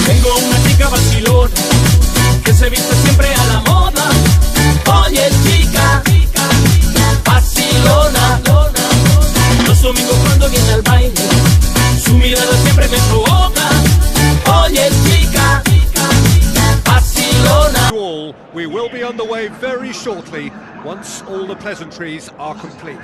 Tengo una chica vacilona que se viste siempre a la moda. Oye chica, vacilona. Los domingos cuando viene al baile, su mirada siempre me provoca. Oye chica, vacilona. We will be on the way very shortly once all the pleasantries are complete.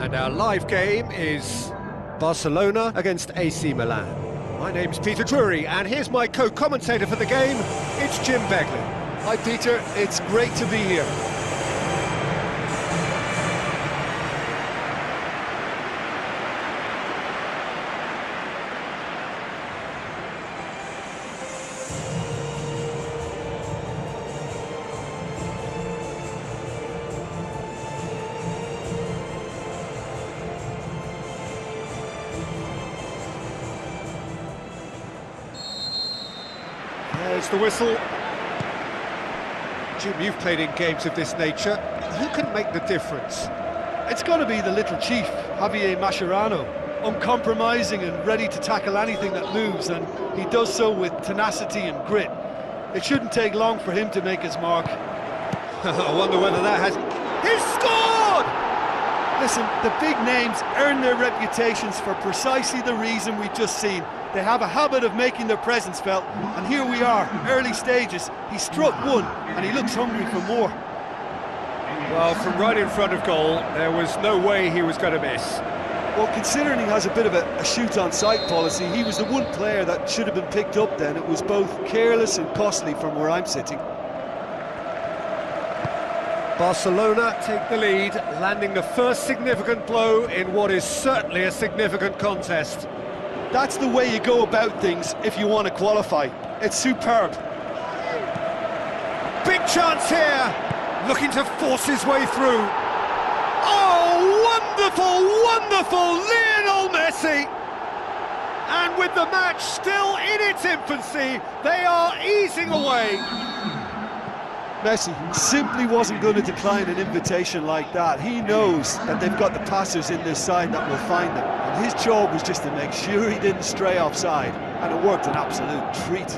And our live game is Barcelona against AC Milan. My name's Peter Drury, and here's my co-commentator for the game, it's Jim Begley. Hi Peter, it's great to be here. There's the whistle. Jim, you've played in games of this nature. Who can make the difference? It's got to be the little chief, Javier Mascherano. Uncompromising and ready to tackle anything that moves, and he does so with tenacity and grit. It shouldn't take long for him to make his mark. I wonder whether that has... He's scored! Listen, the big names earn their reputations for precisely the reason we've just seen. They have a habit of making their presence felt, and here we are, early stages. He struck one, and he looks hungry for more. Well, from right in front of goal, there was no way he was going to miss. Well, considering he has a bit of a shoot-on-sight policy, he was the one player that should have been picked up then. It was both careless and costly from where I'm sitting. Barcelona take the lead, landing the first significant blow in what is certainly a significant contest. That's the way you go about things if you want to qualify. It's superb. Big chance here, looking to force his way through. Oh, wonderful, wonderful Lionel Messi! And with the match still in its infancy, they are easing away. Messi simply wasn't going to decline an invitation like that. He knows that they've got the passers in this side that will find them. And his job was just to make sure he didn't stray offside. And it worked an absolute treat.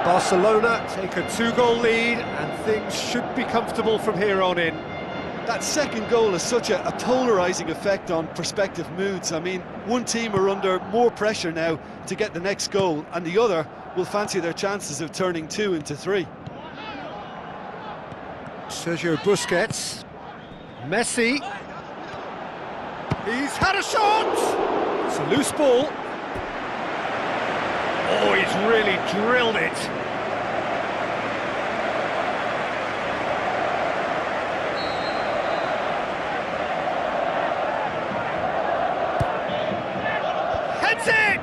Barcelona take a 2-goal lead, and things should be comfortable from here on in. That second goal has such a polarising effect on prospective moods. I mean, one team are under more pressure now to get the next goal, and the other will fancy their chances of turning 2 into 3. Sergio Busquets. Messi. He's had a shot! It's a loose ball. Oh, he's really drilled it. Heads it!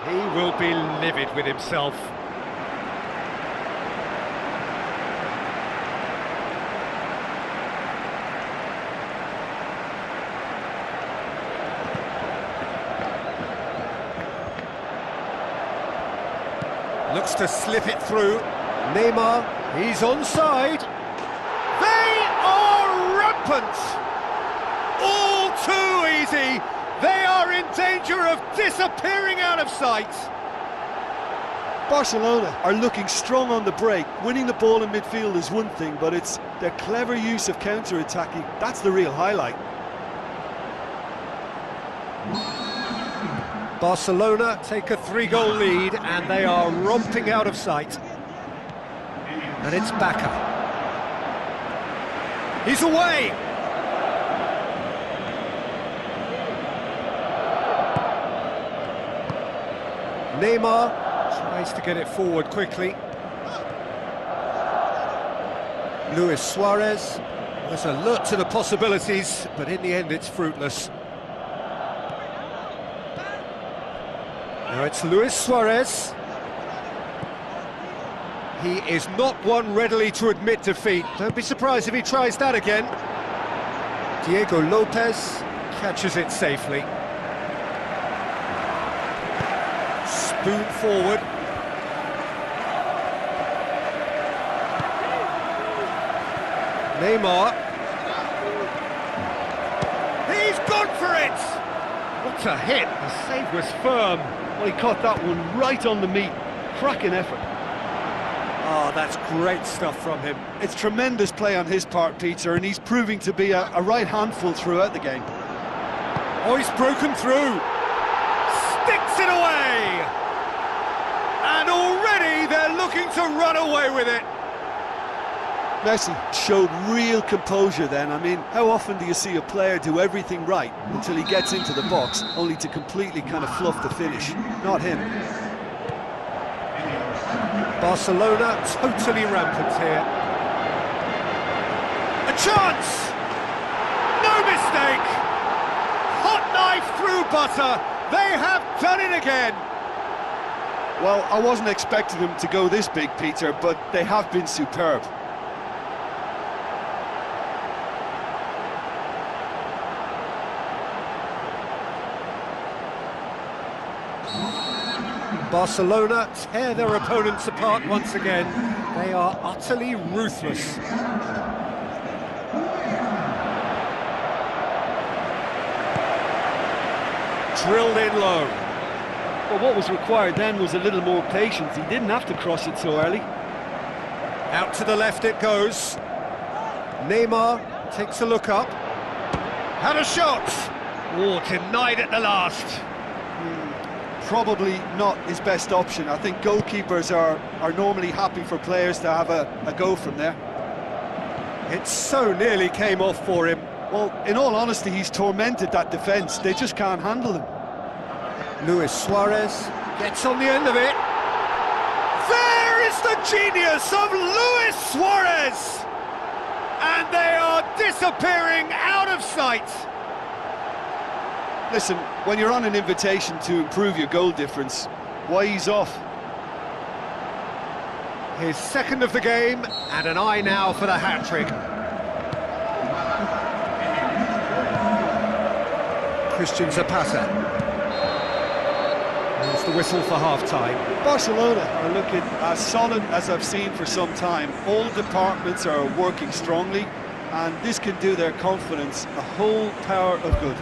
He will be livid with himself. Looks to slip it through. Neymar, he's onside. They are rampant! All too easy. They are in danger of disappearing out of sight. Barcelona are looking strong on the break. Winning the ball in midfield is one thing, but it's their clever use of counter-attacking. That's the real highlight. Barcelona take a 3-goal lead, and they are romping out of sight. And it's Bacca. He's away! Neymar tries to get it forward quickly. Luis Suarez was alert to the possibilities, but in the end it's fruitless. Now it's Luis Suarez. He is not one readily to admit defeat. Don't be surprised if he tries that again. Diego Lopez catches it safely. Spoon forward. Neymar. He's gone for it! Well, What a hit! The save was firm. Well, he caught that one right on the meat. Cracking effort. Oh, that's great stuff from him. It's tremendous play on his part, Peter, and he's proving to be a right handful throughout the game. Oh, he's broken through. Sticks it away! And already they're looking to run away with it. Messi showed real composure then. I mean, how often do you see a player do everything right until he gets into the box, only to completely kind of fluff the finish? Not him. Barcelona totally rampant here. A chance! No mistake! Hot knife through butter. They have done it again. Well, I wasn't expecting them to go this big, Peter, but they have been superb. Barcelona tear their opponents apart once again. They are utterly ruthless. Drilled in low. Well, what was required then was a little more patience. He didn't have to cross it so early. Out to the left it goes. Neymar takes a look up. Had a shot. Oh, denied at the last. Probably not his best option. I think goalkeepers are normally happy for players to have a go from there. It so nearly came off for him. Well, in all honesty, he's tormented that defence. They just can't handle him. Luis Suarez gets on the end of it. There is the genius of Luis Suarez! And they are disappearing out of sight. Listen, when you're on an invitation to improve your goal difference, why ease off? His second of the game, and an eye now for the hat-trick. Christian Zapata. There's the whistle for half-time. Barcelona are looking as solid as I've seen for some time. All departments are working strongly, and this can do their confidence a whole power of good.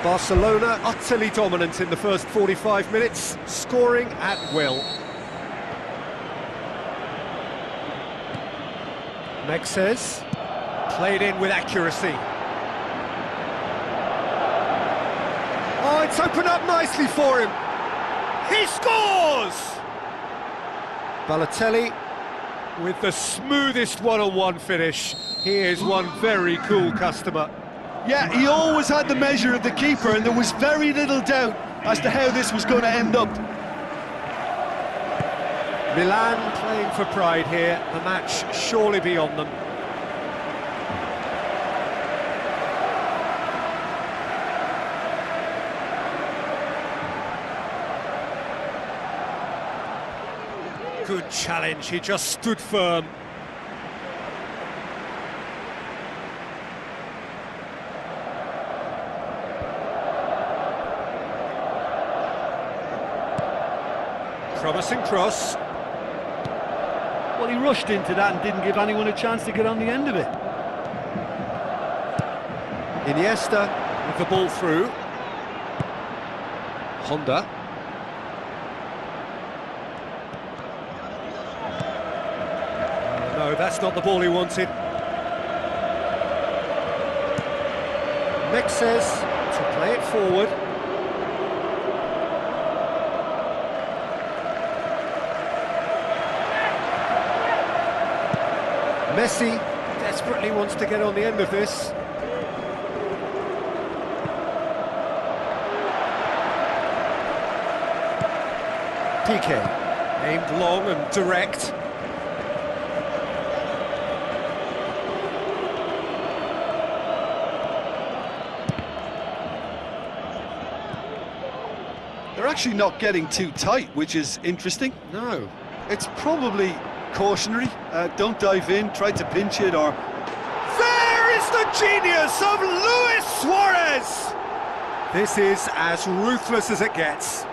Barcelona utterly dominant in the first 45 minutes, scoring at will. Mexes, played in with accuracy. Oh, it's opened up nicely for him. He scores! Balotelli with the smoothest one-on-one finish. He is one very cool customer. Yeah, he always had the measure of the keeper, and there was very little doubt as to how this was going to end up. Milan playing for pride here, the match surely beyond them. Good challenge, he just stood firm. Promising cross. Well, he rushed into that and didn't give anyone a chance to get on the end of it. Iniesta with the ball through. Honda. No, that's not the ball he wanted. Mexes to play it forward. Messi desperately wants to get on the end of this. Piqué, aimed long and direct. They're actually not getting too tight, which is interesting. No. It's probably cautionary. Don't dive in, try to pinch it, or... There is the genius of Luis Suarez! This is as ruthless as it gets.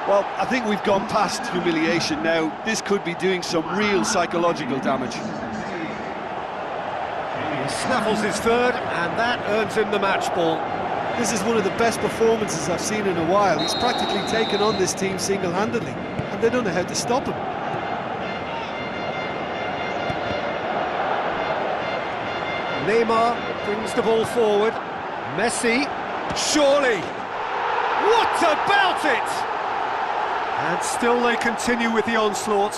Well, I think we've gone past humiliation now. This could be doing some real psychological damage. He snaffles his third, and that earns him the match ball. This is one of the best performances I've seen in a while. He's practically taken on this team single-handedly, and they don't know how to stop him. Neymar brings the ball forward. Messi, surely. What about it? And still they continue with the onslaught.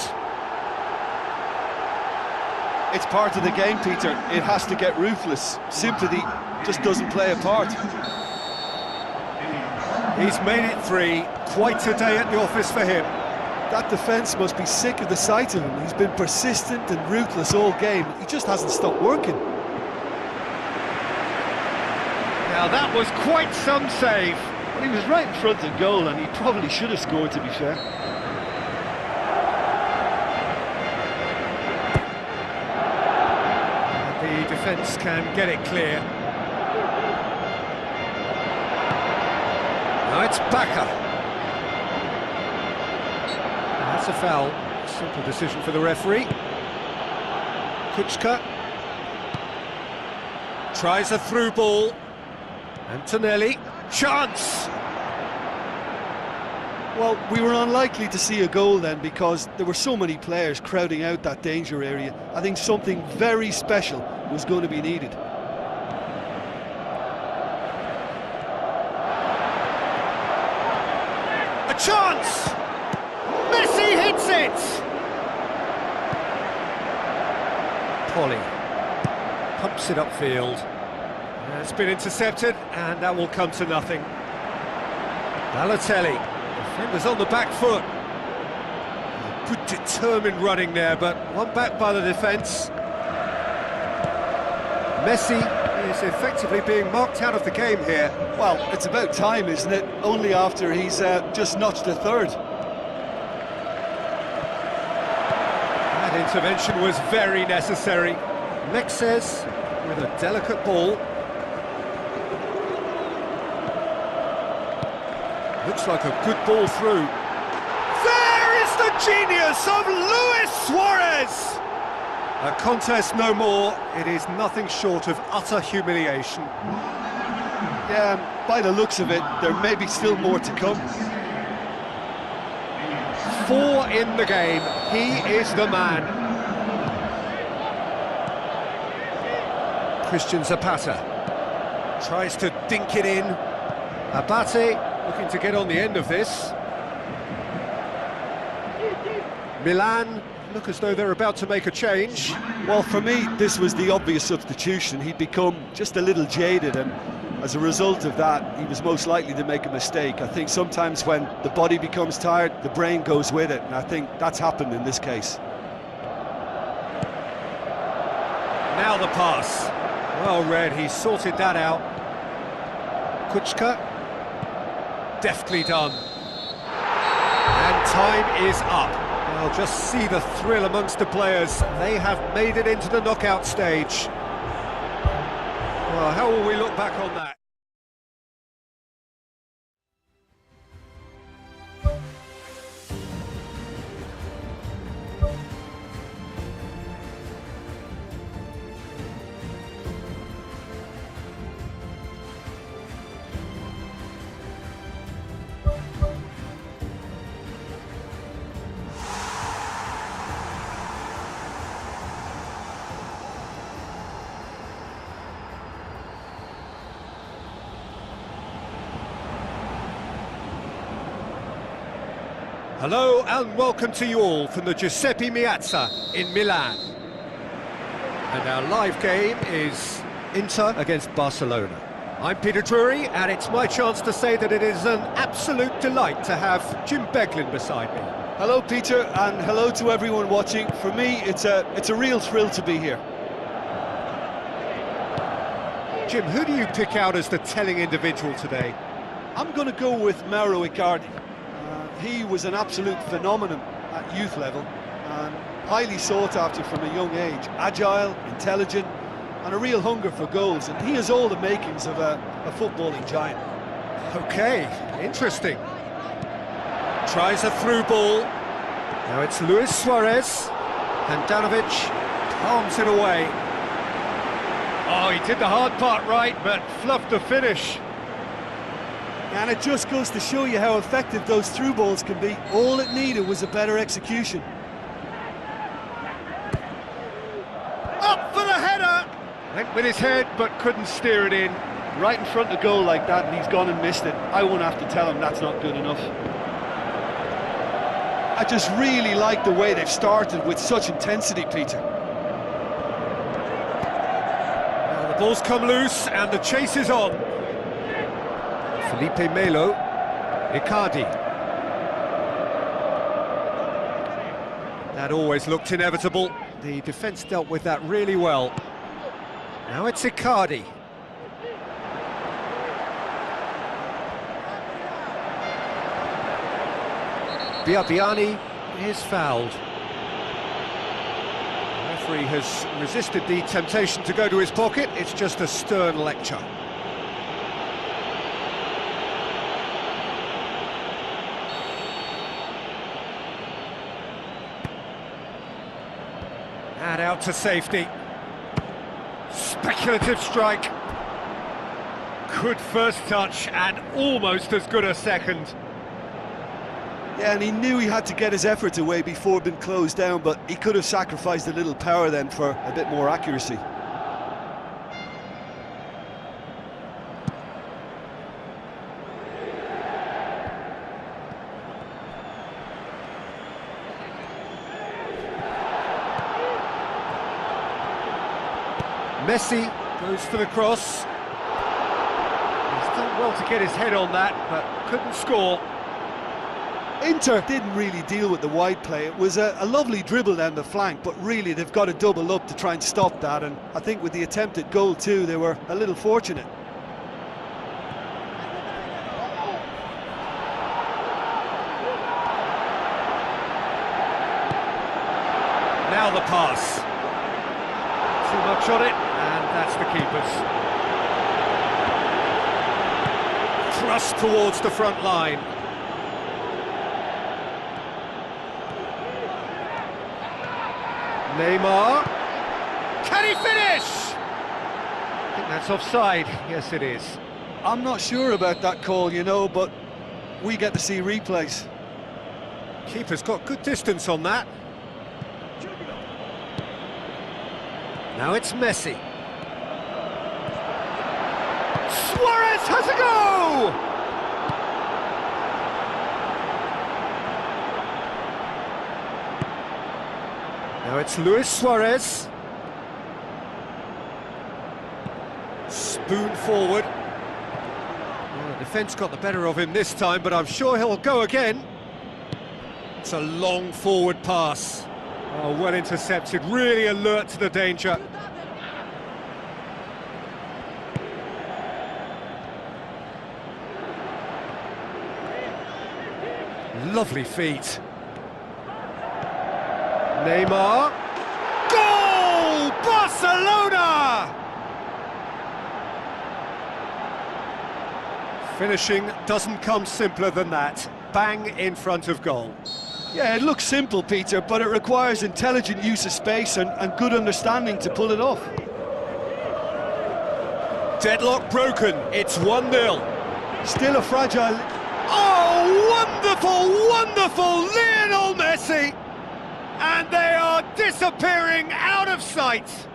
It's part of the game, Peter. It has to get ruthless. Sympathy just doesn't play a part. He's made it 3. Quite a day at the office for him. That defence must be sick of the sight of him. He's been persistent and ruthless all game. He just hasn't stopped working. Now that was quite some save. Well, he was right in front of goal, and he probably should have scored, to be fair. The defence can get it clear. Now it's Baka. That's a foul. Simple decision for the referee. Kuchka tries a through ball. Antonelli, chance! Well, we were unlikely to see a goal then because there were so many players crowding out that danger area. I think something very special was going to be needed. A chance! Messi hits it! Polly pumps it upfield. It's been intercepted, and that will come to nothing. Balotelli, defenders on the back foot. Good determined running there, but one back by the defence. Messi is effectively being marked out of the game here. Well, it's about time, isn't it? Only after he's just notched a third. That intervention was very necessary. Mexes with a delicate ball. Looks like a good ball through. There is the genius of Luis Suarez! A contest no more. It is nothing short of utter humiliation. Yeah, by the looks of it, there may be still more to come. 4 in the game. He is the man. Christian Zapata tries to dink it in. Abate looking to get on the end of this. Milan look as though they're about to make a change. Well, for me, this was the obvious substitution. He'd become just a little jaded, and as a result of that, he was most likely to make a mistake. I think sometimes when the body becomes tired, the brain goes with it, and I think that's happened in this case. Now the pass. Well read, he sorted that out. Kuchka. Deftly done. And time is up. Well, just see the thrill amongst the players. They have made it into the knockout stage. Well, how will we look back on that? Hello and welcome to you all from the Giuseppe Meazza in Milan. And our live game is Inter against Barcelona. I'm Peter Drury, and it's my chance to say that it is an absolute delight to have Jim Beglin beside me. Hello, Peter, and hello to everyone watching. For me, it's a real thrill to be here. Jim, who do you pick out as the telling individual today? I'm going to go with Mauro Icardi. He was an absolute phenomenon at youth level and highly sought after from a young age. Agile, intelligent, and a real hunger for goals, and he has all the makings of a footballing giant. Okay, interesting. Tries a through ball. Now it's Luis Suarez. Handanovic palms it away. Oh, he did the hard part right, but fluffed the finish. And it just goes to show you how effective those through balls can be. All it needed was a better execution. Up for the header! Went with his head, but couldn't steer it in. Right in front of goal like that, and he's gone and missed it. I won't have to tell him that's not good enough. I just really like the way they've started with such intensity, Peter. Now the ball's come loose, and the chase is on. Felipe Melo, Icardi. That always looked inevitable. The defence dealt with that really well. Now it's Icardi. Biabiani is fouled. The referee has resisted the temptation to go to his pocket. It's just a stern lecture. And out to safety. Speculative strike. Good first touch and almost as good a second. Yeah, and he knew he had to get his efforts away before being closed down, but he could have sacrificed a little power then for a bit more accuracy. Messi goes for the cross. He's done well to get his head on that, but couldn't score. Inter didn't really deal with the wide play. It was a lovely dribble down the flank, but really they've got to double up to try and stop that, and I think with the attempted goal too, they were a little fortunate. Now the pass. Too much on it, and that's the keeper's. Thrust towards the front line. Neymar. Can he finish? I think that's offside. Yes, it is. I'm not sure about that call, you know, but we get to see replays. Keeper's got good distance on that. Now it's Messi. Suarez has a go! Now it's Luis Suarez. Spoon forward. Well, the defence got the better of him this time, but I'm sure he'll go again. It's a long forward pass. Oh, well intercepted, really alert to the danger. Lovely feet. Neymar. Goal! Barcelona! Finishing doesn't come simpler than that. Bang in front of goal. Yeah, it looks simple, Peter, but it requires intelligent use of space and good understanding to pull it off. Deadlock broken, it's 1-0. Still a fragile... Oh, wonderful, wonderful Lionel Messi! And they are disappearing out of sight.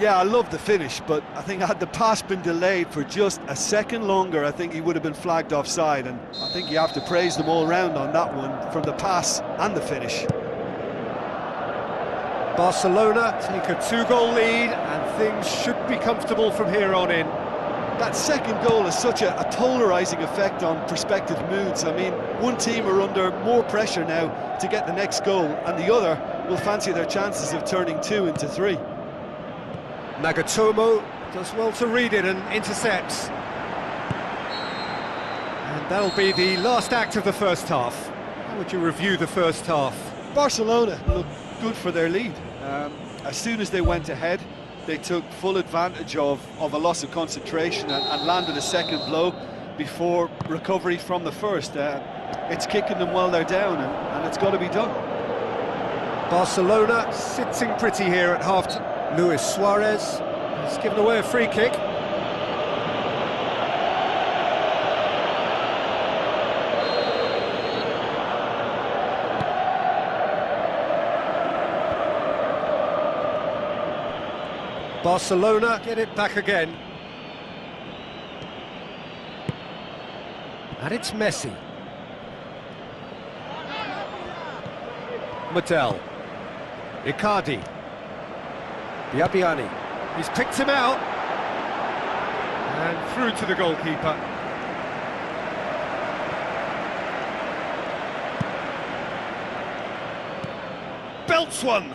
Yeah, I love the finish, but I think had the pass been delayed for just a second longer, I think he would have been flagged offside, and I think you have to praise them all round on that one, from the pass and the finish. Barcelona take a 2-goal lead, and things should be comfortable from here on in. That second goal has such a polarising effect on prospective moods. I mean, one team are under more pressure now to get the next goal, and the other will fancy their chances of turning 2 into 3. Nagatomo does well to read it and intercepts. And that'll be the last act of the first half. How would you review the first half? Barcelona looked good for their lead. As soon as they went ahead, they took full advantage of a loss of concentration and landed a second blow before recovery from the first. It's kicking them while they're down, and it's got to be done. Barcelona sitting pretty here at half-time. Luis Suarez has given away a free kick. Barcelona get it back again. And it's Messi. Medel. Icardi. Biabiani. He's picked him out. And through to the goalkeeper. Belts one.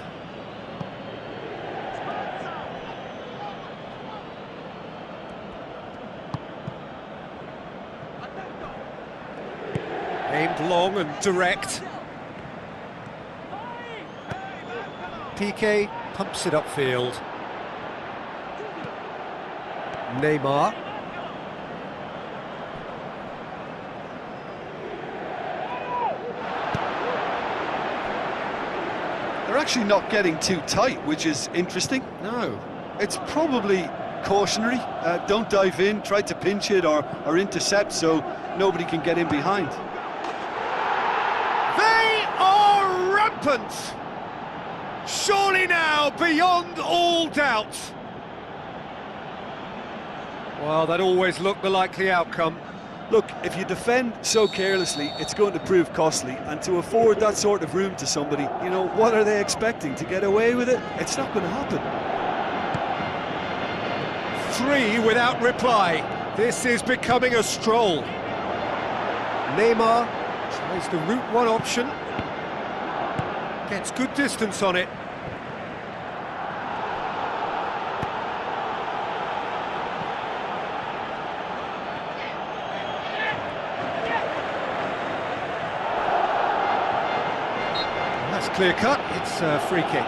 Aimed long and direct. Piqué pumps it upfield. Neymar. They're actually not getting too tight, which is interesting. No. It's probably cautionary. Don't dive in, try to pinch it or intercept so nobody can get in behind. They are rampant! Surely now, beyond all doubt. Well, that always looked the likely outcome. Look, if you defend so carelessly, it's going to prove costly, and to afford that sort of room to somebody, you know, what are they expecting? To get away with it? It's not going to happen. 3 without reply. This is becoming a stroll. Neymar tries the route one option. Gets good distance on it. That's clear cut, it's a free kick.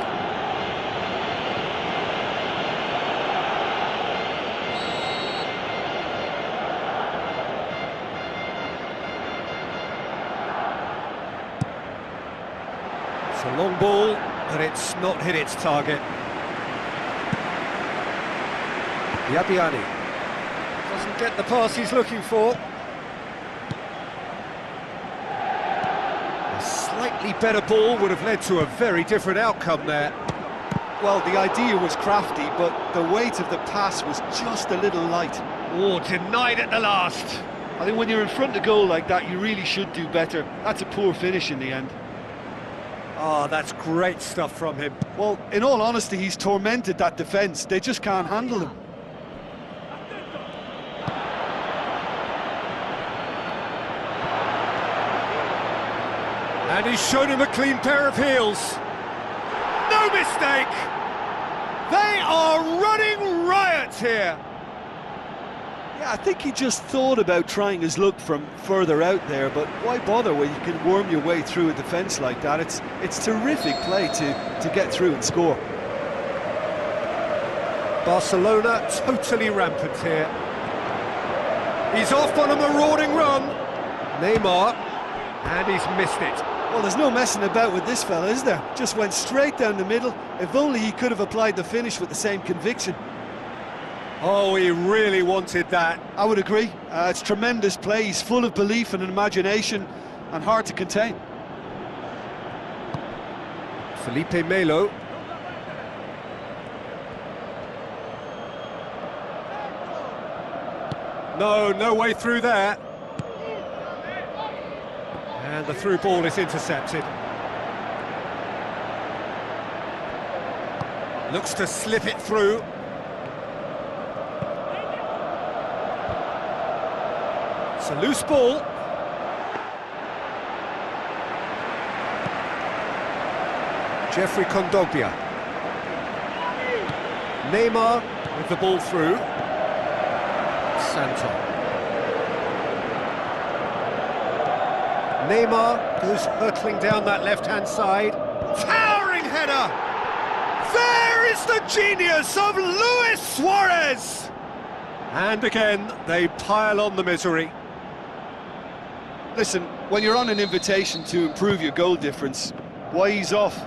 It's a long ball, but it's not hit its target. Biabiani doesn't get the pass he's looking for. A slightly better ball would have led to a very different outcome there. Well, the idea was crafty, but the weight of the pass was just a little light. Oh, denied at the last. I think when you're in front of goal like that, you really should do better. That's a poor finish in the end. Oh, that's great stuff from him. Well, in all honesty, he's tormented that defence. They just can't handle him. And he's shown him a clean pair of heels. No mistake! They are running riot here. Yeah, I think he just thought about trying his luck from further out there, but why bother when you can worm your way through a defence like that? It's terrific play to get through and score. Barcelona totally rampant here. He's off on a marauding run. Neymar, and he's missed it. Well, there's no messing about with this fella, is there? Just went straight down the middle. If only he could have applied the finish with the same conviction. Oh, he really wanted that. I would agree. It's tremendous play. He's full of belief and imagination and hard to contain. Felipe Melo. No way through there. And the through ball is intercepted. Looks to slip it through. It's a loose ball. Jeffrey Kondogbia. Neymar with the ball through. Santo. Neymar goes hurtling down that left-hand side. Towering header! There is the genius of Luis Suarez! And again, they pile on the misery. Listen, when you're on an invitation to improve your goal difference, why ease off?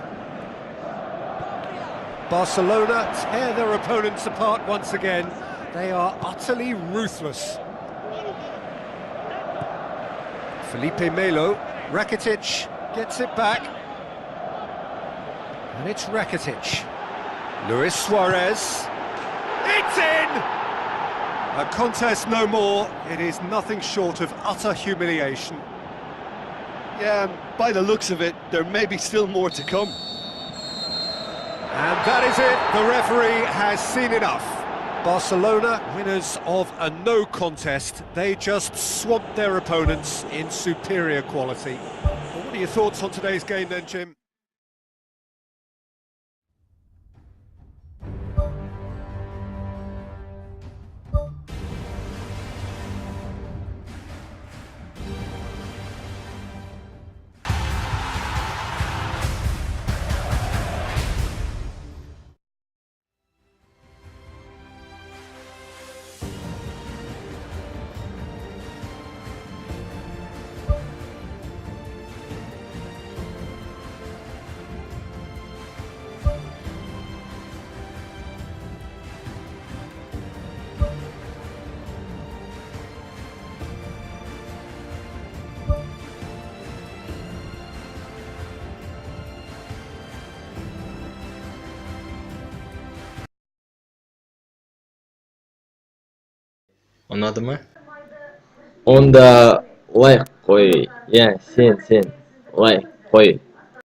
Barcelona tear their opponents apart once again. They are utterly ruthless. Felipe Melo, Rakitic gets it back. And it's Rakitic. Luis Suarez. It's in! A contest no more. It is nothing short of utter humiliation. Yeah, and by the looks of it, there may be still more to come. And that is it. The referee has seen enough. Barcelona, winners of a no contest. They just swamped their opponents in superior quality. Well, what are your thoughts on today's game then, Jim? Anladı mı? Onda like koy. Ya sen like koy.